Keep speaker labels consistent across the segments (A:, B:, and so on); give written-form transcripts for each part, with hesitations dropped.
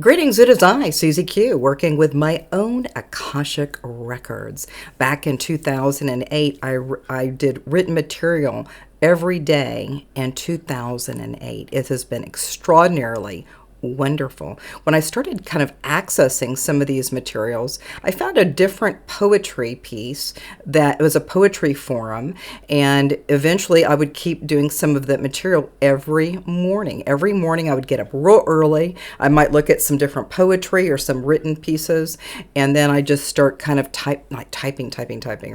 A: Greetings, it is I, Susie Q, working with my own Akashic Records. Back in 2008, I did written material every day in 2008. It has been extraordinarily wonderful. When I started kind of accessing some of these materials, I found a different poetry piece that was a poetry forum, and eventually I would keep doing some of that material every morning. Every morning I would get up real early. I might look at some different poetry or some written pieces, and then I just start kind of typing,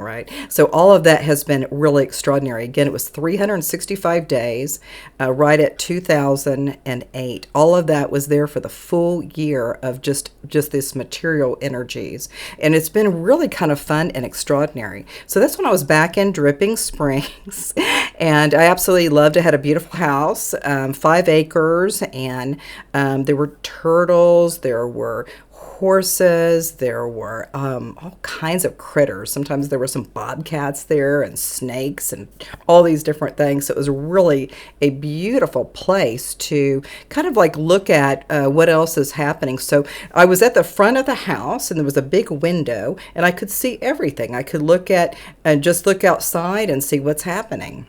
A: right? So all of that has been really extraordinary. Again, it was 365 days, right at 2008. All of that was there for the full year of just this material energies, and it's been really kind of fun and extraordinary. So that's when I was back in Dripping Springs and I absolutely loved it. I had a beautiful house, 5 acres, and there were turtles, there were horses, there were all kinds of critters. Sometimes there were some bobcats there and snakes and all these different things. So it was really a beautiful place to kind of like look at what else is happening. So I was at the front of the house and there was a big window and I could see everything. I could look at and just look outside and see what's happening.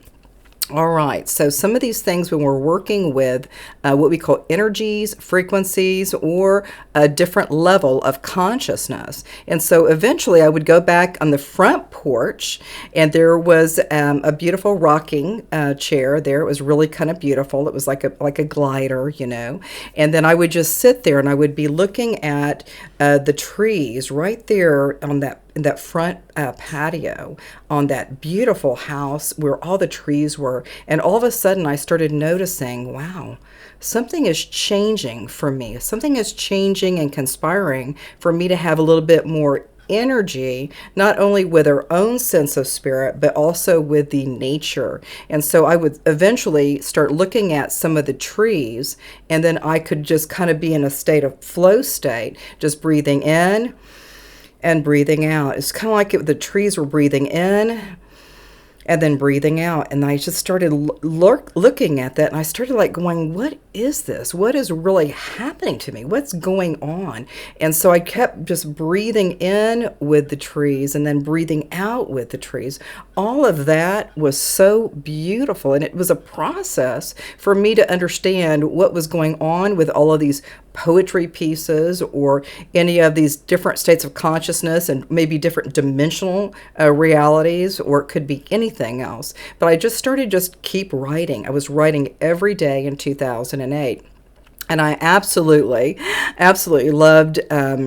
A: All right, so some of these things when we're working with what we call energies, frequencies, or a different level of consciousness. And so eventually I would go back on the front porch and there was a beautiful rocking chair there. It was really kind of beautiful. It was like a glider, you know. And then I would just sit there and I would be looking at the trees right there on that front patio on that beautiful house where all the trees were. And all of a sudden I started noticing, wow, something is changing for me. Something is changing and conspiring for me to have a little bit more energy, not only with our own sense of spirit, but also with the nature. And so I would eventually start looking at some of the trees, and then I could just kind of be in a state of flow state, just breathing in and breathing out. It's kind of like the trees were breathing in and then breathing out. And I just started looking at that and I started like going, what is this? What is really happening to me? What's going on? And so I kept just breathing in with the trees and then breathing out with the trees. All of that was so beautiful. And it was a process for me to understand what was going on with all of these poetry pieces or any of these different states of consciousness and maybe different dimensional realities, or it could be anything else. But I just started keep writing. I was writing every day in 2008. And I absolutely loved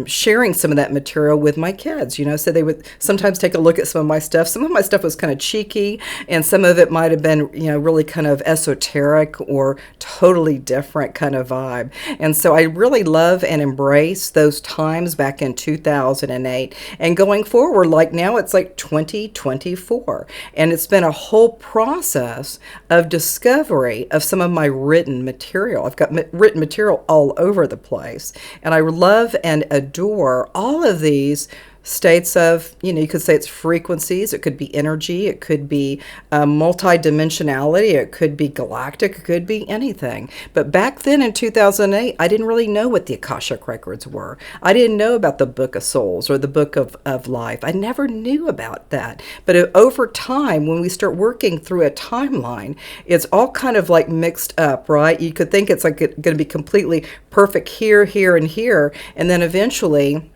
A: sharing some of that material with my kids, you know, so they would sometimes take a look at some of my stuff. Some of my stuff was kind of cheeky, and some of it might have been, you know, really kind of esoteric or totally different kind of vibe. And so I really love and embrace those times back in 2008. And going forward, like now it's like 2024. And it's been a whole process of discovery of some of my written material. I've got written material all over the place. And I love and adore all of these states of, you know, you could say it's frequencies, it could be energy, it could be multidimensionality, it could be galactic, it could be anything. But back then in 2008, I didn't really know what the Akashic Records were. I didn't know about the Book of Souls or the Book of Life. I never knew about that. But over time, when we start working through a timeline, it's all kind of like mixed up, right? You could think it's like going to be completely perfect here, here, and here. And then eventually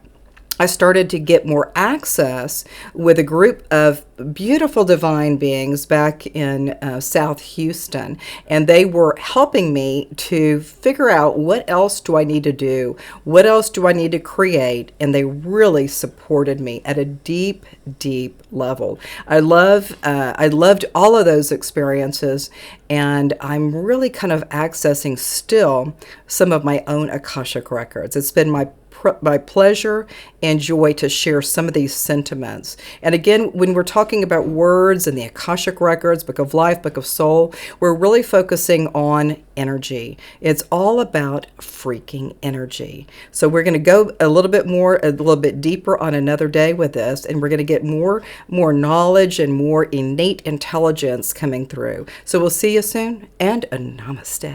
A: I started to get more access with a group of beautiful divine beings back in South Houston. And they were helping me to figure out what else do I need to do? What else do I need to create? And they really supported me at a deep, deep level. I loved all of those experiences. And I'm really kind of accessing still some of my own Akashic Records. It's been my pleasure and joy to share some of these sentiments. And again, when we're talking about words and the Akashic Records, Book of Life, Book of Soul, we're really focusing on energy. It's all about freaking energy. So we're going to go a little bit deeper on another day with this, and we're going to get more knowledge and more innate intelligence coming through. So we'll see you soon, and a namaste.